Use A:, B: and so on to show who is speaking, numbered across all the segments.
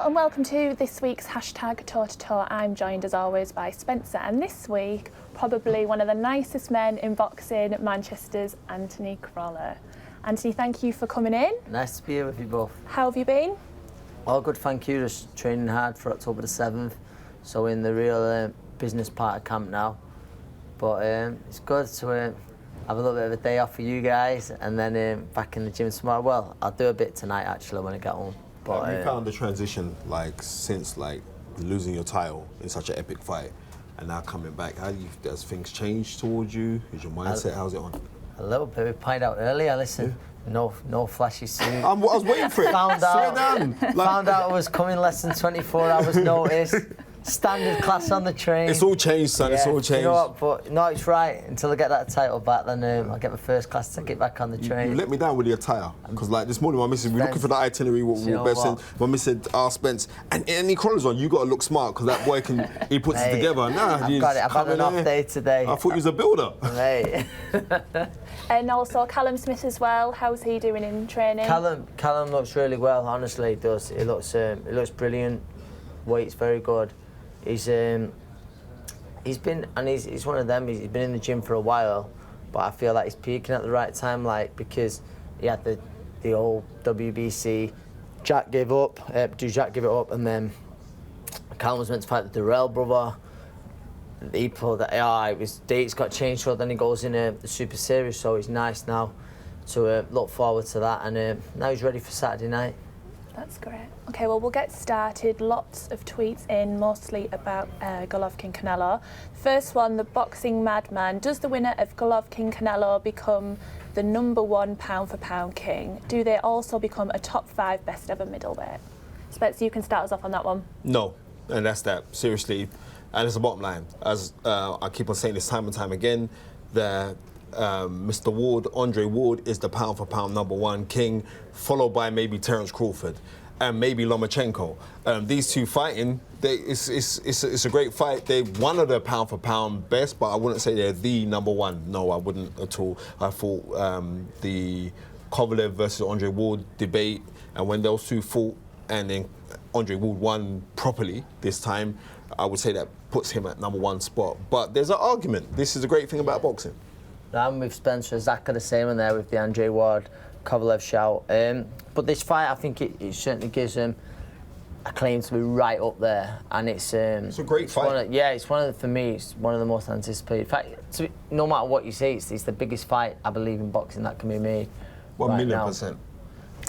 A: Hello and welcome to this week's hashtag Toe to Toe. I'm joined as always by Spencer, and this week probably one of the nicest men in boxing, Manchester's Anthony Crolla. Anthony, thank you for coming in.
B: Nice to be here with you both.
A: How have you been?
B: All good, thank you. Just training hard for October the 7th. So in the real business part of camp now. But it's good to have a little bit of a day off for you guys, and then back in the gym tomorrow. Well, I'll do a bit tonight actually when I get home. But
C: have you found the transition since losing your title in such an epic fight and now coming back? Has things changed towards you? Is your mindset, how's it on?
B: A little bit. We pointed out earlier. Listen, no flashy suit.
C: I was waiting for it.
B: Found out it was coming less than 24 hours notice. Standard class on the train.
C: It's all changed, son. Yeah, it's all changed.
B: You know what? But no, it's right. Until I get that title back, then I'll get my first class ticket back on the train.
C: You let me down with the attire, because this morning my missus, we're looking for the itinerary. My missus said, Spence, and any collars on, you got to look smart, because that boy he puts it together. Nah,
B: I've got it. I've had an off day today.
C: I thought you was a builder.
B: Mate.
A: And also Callum Smith as well. How's he doing in training?
B: Callum looks really well. Honestly, he does. He looks brilliant. Weight's very good. He's been one of them. He's been in the gym for a while, but I feel like he's peaking at the right time, because he had the old WBC. Jack gave it up, and then Callum was meant to fight the Durrell brother. He pulled that. Dates got changed, so then he goes in the Super Series. So it's nice now to look forward to that, and now he's ready for Saturday night.
A: That's great. Okay, well, we'll get started. Lots of tweets in, mostly about Golovkin Canelo. First one, the boxing madman. Does the winner of Golovkin Canelo become the #1 pound-for-pound king? Do they also become a top 5 best ever middleweight? Spencer, you can start us off on that one.
C: No, and that's that. Seriously, and it's the bottom line. As I keep on saying this time and time again, that Mr. Ward, Andre Ward, is the pound-for-pound #1 king, followed by maybe Terence Crawford and maybe Lomachenko. These two fighting, it's a great fight. They're one of the pound-for-pound best, but I wouldn't say they're the #1. No, I wouldn't at all. I thought the Pulev versus Andre Ward debate, and when those two fought, and then Andre Ward won properly this time, I would say that puts him at #1 spot. But there's an argument. This is a great thing about boxing.
B: I'm with Spencer, exactly the same in there with the Andre Ward, Kovalev shout. But this fight, I think it certainly gives him a claim to be right up there, and it's a
C: great fight.
B: For me, it's one of the most anticipated. In fact, no matter what you say, it's the biggest fight I believe in boxing that can be made.
C: 1,000,000%.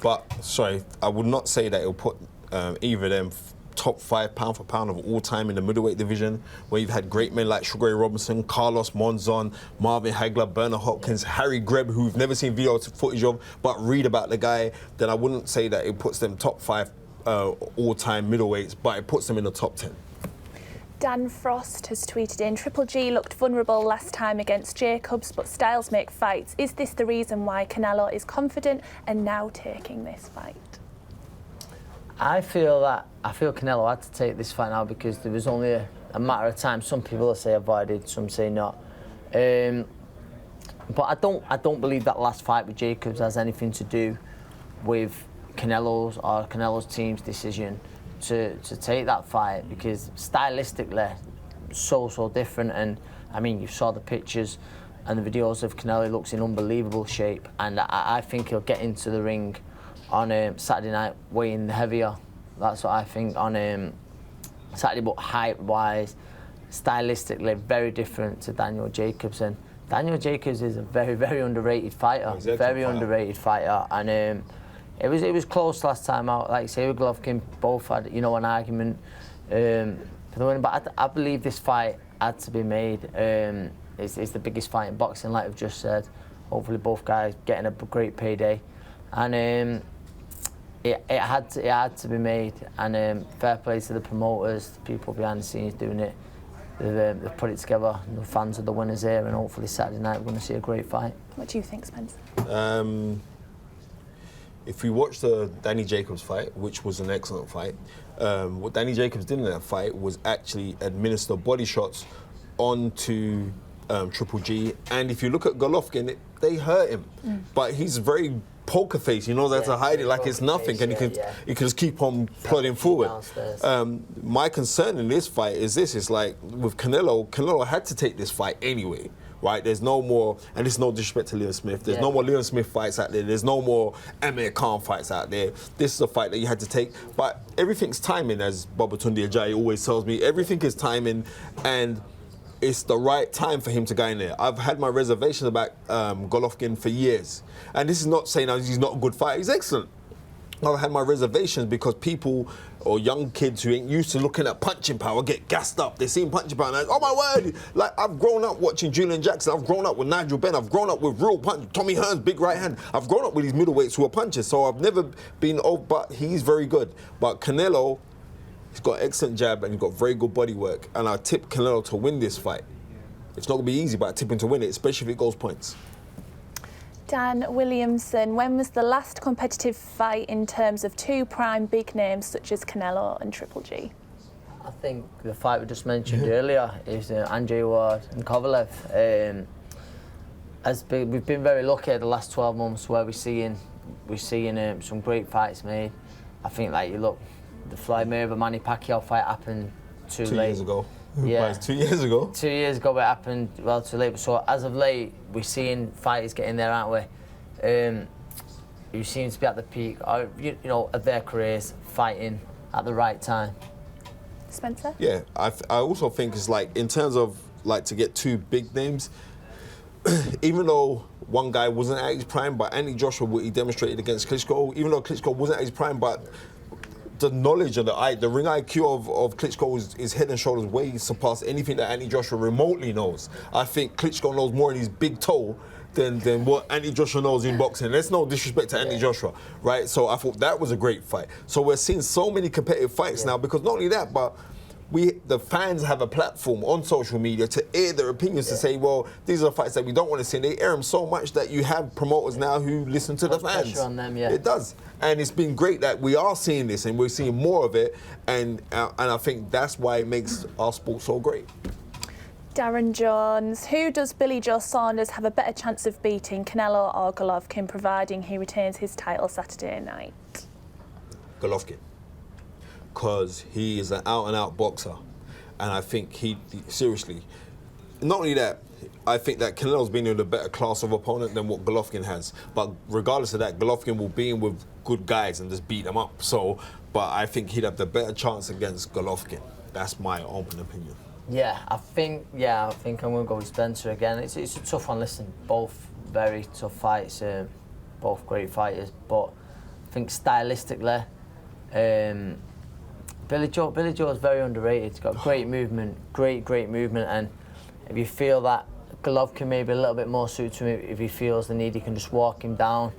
C: But sorry, I would not say that it'll put either of them top 5 pound-for-pound of all time in the middleweight division, where you've had great men like Sugar Ray Robinson, Carlos Monzon, Marvin Hagler, Bernard Hopkins, Harry Greb, who we've never seen video footage of, but read about the guy. Then I wouldn't say that it puts them top 5 all-time middleweights, but it puts them in the top 10.
A: Dan Frost has tweeted in, Triple G looked vulnerable last time against Jacobs, but styles make fights. Is this the reason why Canelo is confident and now taking this fight?
B: I feel Canelo had to take this fight now because there was only a matter of time. Some people will say avoided, some say not. But I don't believe that last fight with Jacobs has anything to do with Canelo's team's decision to take that fight, because stylistically so different. And I mean, you saw the pictures and the videos of Canelo. He looks in unbelievable shape, and I think he'll get into the ring on Saturday night weighing heavier. That's what I think on Saturday, but height-wise, stylistically, very different to Daniel Jacobs. And Daniel Jacobs is a very, very underrated fighter. Underrated fighter. And it was close last time out. Like I say, with Golovkin, both had an argument for the win. But I believe this fight had to be made. It's the biggest fight in boxing, like I've just said. Hopefully, both guys getting a great payday. And it had to be made, and fair play to the promoters, the people behind the scenes doing it. They've put it together. The fans are the winners here, and hopefully Saturday night we're going to see a great fight.
A: What do you think, Spence?
C: If we watch the Danny Jacobs fight, which was an excellent fight, what Danny Jacobs did in that fight was actually administer body shots onto Triple G, and if you look at Golovkin, they hurt him, but he's very poker face, you know, that's to hide it like it's nothing, and he can just keep on plodding forward. My concern in this fight is this: it's like with Canelo had to take this fight anyway. Right, there's no more, and it's no disrespect to Liam Smith. There's no more Liam Smith fights out there. There's no more Amir Khan fights out there. This is a fight that you had to take, but everything's timing, as Babatunde Ajayi always tells me. Everything is timing, and it's the right time for him to go in there. I've had my reservations about Golovkin for years, and this is not saying he's not a good fighter. He's excellent. I've had my reservations because people or young kids who ain't used to looking at punching power get gassed up. They see punching power and they're like, oh my word! Like, I've grown up watching Julian Jackson. I've grown up with Nigel Benn. I've grown up with real punch. Tommy Hearn's big right hand. I've grown up with these middleweights who are punchers. So I've never been but he's very good. But Canelo, he's got excellent jab and he's got very good body work. And I tip Canelo to win this fight. It's not gonna be easy, but I tip him to win it, especially if it goes points.
A: Dan Williamson, when was the last competitive fight in terms of two prime big names such as Canelo and Triple G?
B: I think the fight we just mentioned earlier is Andre Ward and Kovalev. We've been very lucky the last 12 months where we're seeing some great fights made. I think, like, you look, the Floyd Mayweather Manny Pacquiao fight happened too late.
C: 2 years ago.
B: Yeah.
C: 2 years ago?
B: 2 years ago, it happened well too late. So as of late, we're seeing fighters getting there, aren't we? Who seem to be at the peak, of their careers, fighting at the right time.
A: Spencer?
C: Yeah, I also think it's like, in terms of like to get two big names, even though one guy wasn't at his prime, but Anthony Joshua, what he demonstrated against Klitschko, even though Klitschko wasn't at his prime, but the knowledge and the ring IQ of Klitschko is head and shoulders way surpassed anything that Anthony Joshua remotely knows. I think Klitschko knows more in his big toe than what Anthony Joshua knows in boxing. There's no disrespect to Anthony Joshua, right? So I thought that was a great fight. So we're seeing so many competitive fights now, because not only that, but the fans have a platform on social media to air their opinions, to say, well, these are the fights that we don't want to see. And they air them so much that you have promoters now who listen to the fans.
B: Pressure on them, yeah.
C: It does. And it's been great that we are seeing this and we're seeing more of it. And I think that's why it makes our sport so great.
A: Darren Jones, who does Billy Joe Saunders have a better chance of beating, Canelo or Golovkin, providing he retains his title Saturday night?
C: Golovkin. Because he is an out-and-out boxer. And I think seriously, not only that, I think that Canelo's been in a better class of opponent than what Golovkin has. But regardless of that, Golovkin will be in with good guys and just beat them up. But I think he'd have the better chance against Golovkin. That's my open opinion.
B: Yeah, I think I'm going to go with Spencer again. It's a tough one. Listen, both very tough fights, both great fighters. But I think stylistically, Billy Joe is very underrated. He's got great movement, great movement. And if you feel that Golovkin may be a little bit more suited to him, if he feels the need, he can just walk him down.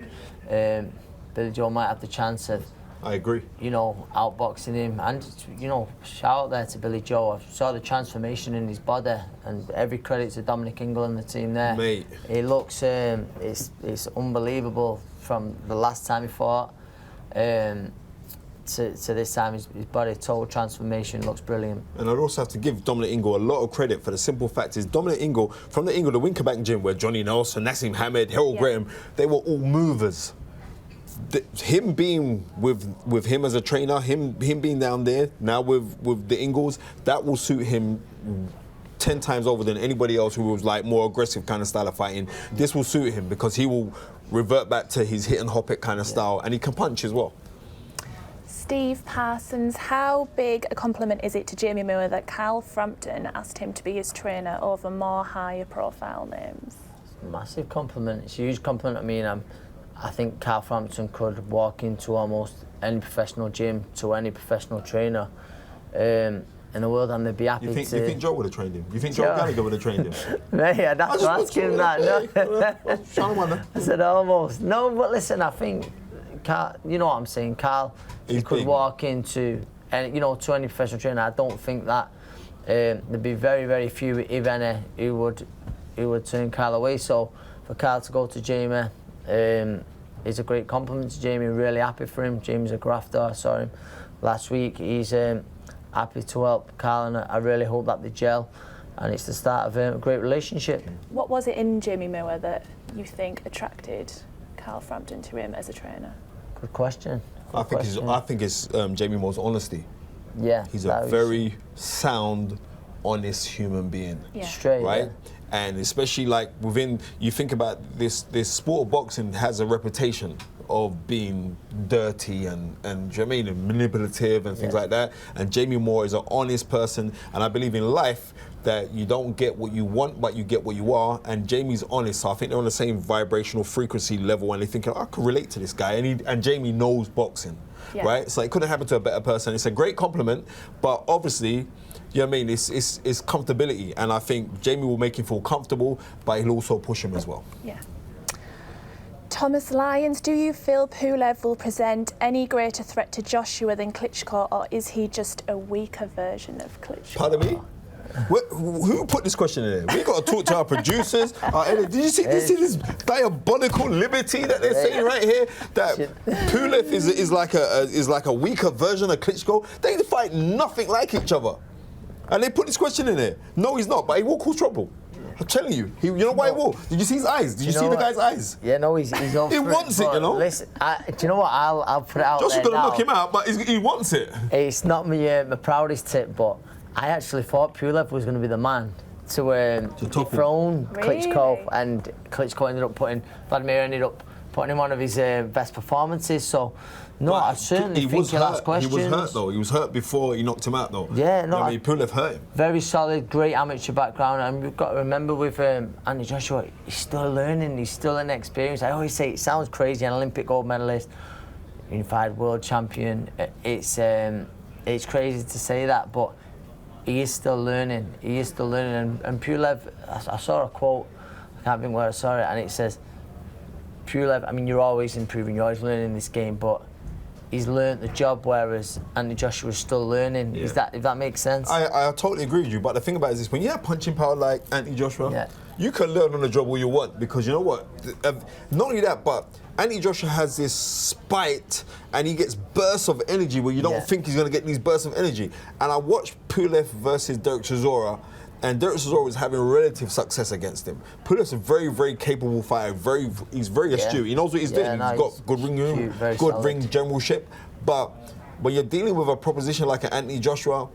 B: Billy Joe might have the chance of,
C: I agree,
B: outboxing him. And, shout out there to Billy Joe. I saw the transformation in his body, and every credit to Dominic Ingle and the team there.
C: Mate.
B: He looks, it's unbelievable from the last time he fought to this time. His body, total transformation, looks brilliant. And
C: I'd also have to give Dominic Ingle a lot of credit for the simple fact is Dominic Ingle, from the Winkerbank gym where Johnny Nelson, Nassim Hamed, Harold Graham, they were all movers. Him being with him as a trainer, him being down there now with the Ingles, that will suit him 10 times over than anybody else who was like more aggressive kind of style of fighting. This will suit him because he will revert back to his hit and hop it kind of style, and he can punch as well.
A: Steve Parsons, how big a compliment is it to Jamie Moore that Carl Frampton asked him to be his trainer over more higher profile names?
B: It's a massive compliment. It's a huge compliment. I mean, I think Carl Frampton could walk into almost any professional gym to any professional trainer in the world, and they'd be happy to... You
C: think Joe would have trained him? You think Joe Gallagher would have trained him?
B: Mate, I'd have to ask him that. No. I said almost. No, but listen, I think, Carl, you know what I'm saying, Carl, he could walk into any professional trainer. I don't think that there'd be very, very few, if any, who would turn Carl away. So for Carl to go to Jamie, it's a great compliment to Jamie. Really happy for him. Jamie's a grafter. I saw him last week. He's happy to help Carl, and I really hope that they gel, and it's the start of a great relationship.
A: What was it in Jamie Moore that you think attracted Carl Frampton to him as a trainer?
B: Good question.
C: I think it's Jamie Moore's honesty.
B: Yeah.
C: He's a very sound, honest human being.
A: Yeah.
B: Straight.
C: Right?
B: Yeah.
C: And especially like within, you think about this sport of boxing has a reputation of being dirty and do you know what I mean, and manipulative and things like that. And Jamie Moore is an honest person, and I believe in life that you don't get what you want, but you get what you are. And Jamie's honest, so I think they're on the same vibrational frequency level, and they're thinking, I could relate to this guy, and Jamie knows boxing, right? So it couldn't happen to a better person. It's a great compliment, but obviously, you know what I mean, it's comfortability, and I think Jamie will make him feel comfortable, but he'll also push him as well.
A: Yeah. Thomas Lyons, do you feel Pulev will present any greater threat to Joshua than Klitschko, or is he just a weaker version of Klitschko?
C: Pardon me? Who put this question in there? We got to talk to our producers. Did you see this diabolical liberty that they're saying right here? That Pulev is like a weaker version of Klitschko. They fight nothing like each other, and they put this question in there. No, he's not, but he will cause trouble. I'm telling you. You know why he will? Did you see his eyes? Did you see the guy's eyes?
B: Yeah, no, he's on.
C: He wants it, you know.
B: Listen, do you know what? I'll put it out
C: Joshua's
B: there
C: gonna
B: now.
C: knock him out, but he wants it.
B: It's not my proudest tip, but I actually thought Pulev was going to be the man to dethrone Klitschko, and Klitschko ended up putting him one of his best performances. So, no, but I certainly think he'll ask questions.
C: He was hurt though. He was hurt before he knocked him out though.
B: Yeah, no.
C: I mean, Pulev hurt him.
B: Very solid, great amateur background, and we've got to remember with Andy Joshua, he's still learning. He's still inexperienced. I always say it sounds crazy, an Olympic gold medalist, unified world champion. It's crazy to say that, but he is still learning. He is still learning. And Pulev, I saw a quote, I can't think where I saw it, and it says, Pulev, I mean, you're always improving, you're always learning in this game, but he's learnt the job, whereas Andy Joshua's still learning.
C: Yeah.
B: If that makes sense?
C: I totally agree with you, but the thing about it is this, when you have punching power like Andy Joshua, you can learn on the job all you want, because you know what? Not only that, but Andy Joshua has this spite, and he gets bursts of energy where you don't think he's going to get these bursts of energy. And I watched Pulev versus Derek Chisora, and Derek Chisora was having relative success against him. Pulev's a very, very capable fighter. He's very astute. He knows what he's doing. He's got good ring generalship. But when you're dealing with a proposition like an Anthony Joshua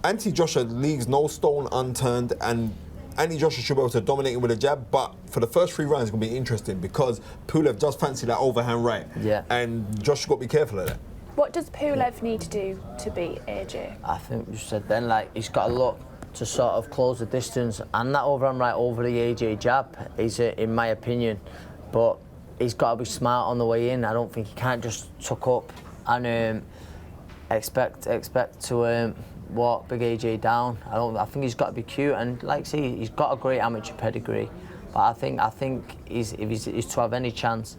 C: leaves no stone unturned, and Anthony Joshua should be able to dominate him with a jab, but for the first 3 rounds it's going to be interesting because Pulev does fancy that overhand right. Yeah. And Joshua got to be careful of that. What does Pulev need to do to beat AJ? I think you said then, like, he's got to look to sort of close the distance, and that overhand right over the AJ jab is, in my opinion, but he's got to be smart on the way in. I don't think he can't just tuck up and expect to walk big AJ down. I think he's got to be cute, and like I say, he's got a great amateur pedigree. But I think if he's to have any chance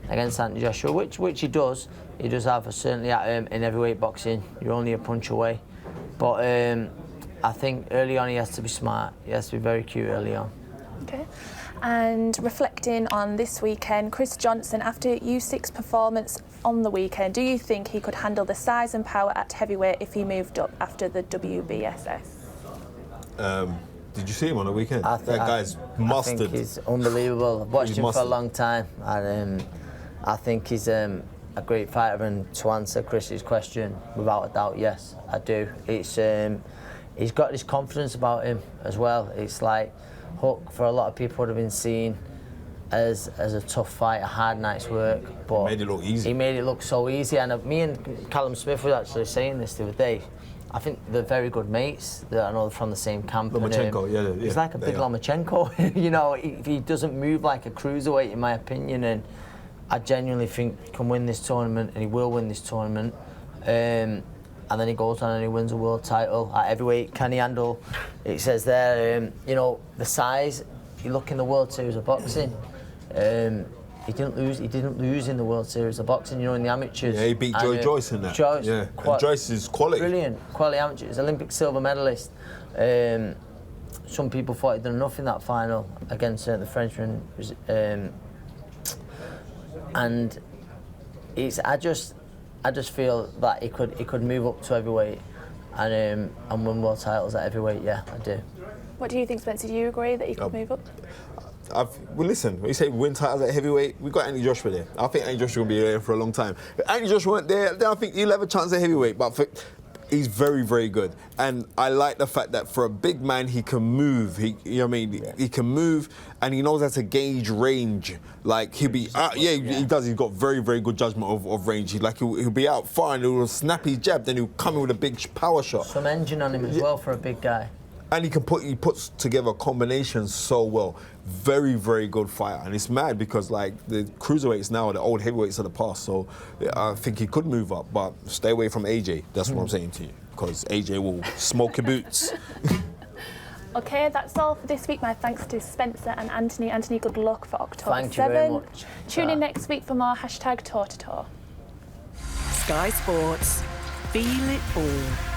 C: against Anthony Joshua, which he does have, certainly in heavyweight boxing, you're only a punch away. But I think early on he has to be smart. He has to be very cute early on. Okay. And reflecting on this weekend, Chris Johnson, after Usyk's performance on the weekend, do you think he could handle the size and power at heavyweight if he moved up after the WBSS? Did you see him on the weekend? That guy's mustard. I think he's unbelievable. I've watched him for a long time, and I think he's a great fighter. And to answer Chris's question, without a doubt, yes, I do. It's he's got this confidence about him as well. It's like Hook, for a lot of people, would have been seen as a tough fight, a hard night's work, but he made it look easy. He made it look so easy. And me and Callum Smith were actually saying this the other day. I think they're very good mates. I know they're from the same camp. Lomachenko, he's like a big Lomachenko. You know, he doesn't move like a cruiserweight, in my opinion. And I genuinely think he can win this tournament, and he will win this tournament. And then he goes on and he wins a world title at heavyweight. Can he handle? It says there, you know, the size. You look in the World Series of boxing. He didn't lose in the World Series of boxing. You know, in the amateurs. Yeah, he beat Joe Joyce in that. Joyce, yeah, and Joyce is quality. Brilliant, quality amateur. He's Olympic silver medalist. Some people thought he'd done enough in that final against the Frenchman, and it's. I just feel that he could move up to heavyweight and win world titles at heavyweight. Yeah, I do. What do you think, Spencer? Do you agree that he could move up? well, listen, when you say win titles at heavyweight, we got Anthony Joshua there. I think Anthony Joshua will be there for a long time. If Anthony Joshua weren't there, then I think he'll have a chance at heavyweight. But he's very, very good. And I like the fact that for a big man, he can move. You know what I mean? Yeah. He can move, and he knows how to gauge range. Like, he'll be he does. He's got very, very good judgment of range. He'll be out far, and he'll snap his jab, then he'll come in with a big power shot.
B: Some engine on him as well for a big guy.
C: And he puts together combinations so well. Very, very good fighter. And it's mad because, like, the cruiserweights now are the old heavyweights of the past. So I think he could move up, but stay away from AJ. That's what I'm saying to you, because AJ will smoke your boots.
A: Okay, that's all for this week. My thanks to Spencer and Anthony. Anthony, good luck for October 7.
B: Thank you very much.
A: Tune in next week for more #Toe to Toe.
D: Sky Sports. Feel it all.